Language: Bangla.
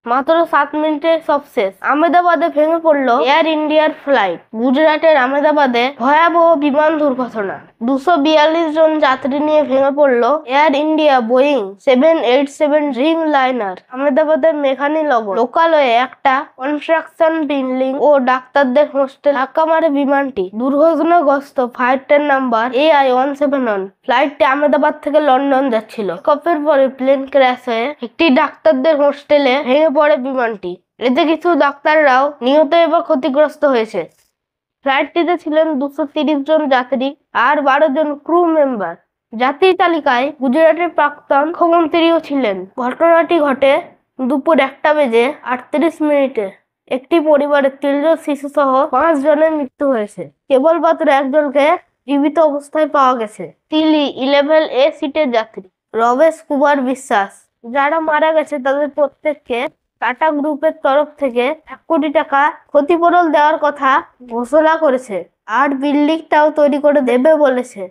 মাত্র 7 মিনিটে সব শেষ। আহমেদাবাদে ভেঙে পড়লো এয়ার ইন্ডিয়ার ফ্লাইট। গুজরাটের আহমেদাবাদে ভয়াবহ বিমান দুর্ঘটনা। 242 জন যাত্রী নিয়ে ভেঙে পড়লো Air India Boeing 787 dreamliner. আহমেদাবাদের মেঘানী লোকালয়ে একটা কনস্ট্রাকশন বিল্ডিং ও ডাক্তারদের হোস্টেল ধাক্কা মারে বিমানটি। দুর্ঘটনাগ্রস্ত ফ্লাইটের নাম্বার AI-171। ফ্লাইটটি আহমেদাবাদ থেকে লন্ডন যাচ্ছিল। টেকঅফের পরে প্লেন ক্র্যাশ হয়ে একটি ডাক্তারদের হোস্টেলে ভেঙে পড়ে বিমানটি। এতে কিছু ডাক্তাররাও নিহত এবং ক্ষতিগ্রস্ত হয়েছে। ফ্লাইটটিতে ছিলেন 230 জন যাত্রী আর 12 জন ক্রু মেম্বার। যাত্রী তালিকায় গুজরাটের প্রাক্তন মুখ্যমন্ত্রীও ছিলেন। ঘটনাটি ঘটে দুপুর 1:38 একটি পরিবারের 3 জন শিশু সহ 5 জনের মৃত্যু হয়েছে। কেবলমাত্র একজনকে জীবিত অবস্থায় পাওয়া গেছে। তিনি 11A সিটের যাত্রী রমেশ কুমার বিশ্বাস। যারা মারা গেছে তাদের প্রত্যেককে টাটা গ্রুপের তরফ থেকে 1 কোটি টাকা ক্ষতিপূরণ দেওয়ার কথা ঘোষণা করেছে আর বিল্ডিংটাও তৈরি করে দেবে বলেছে।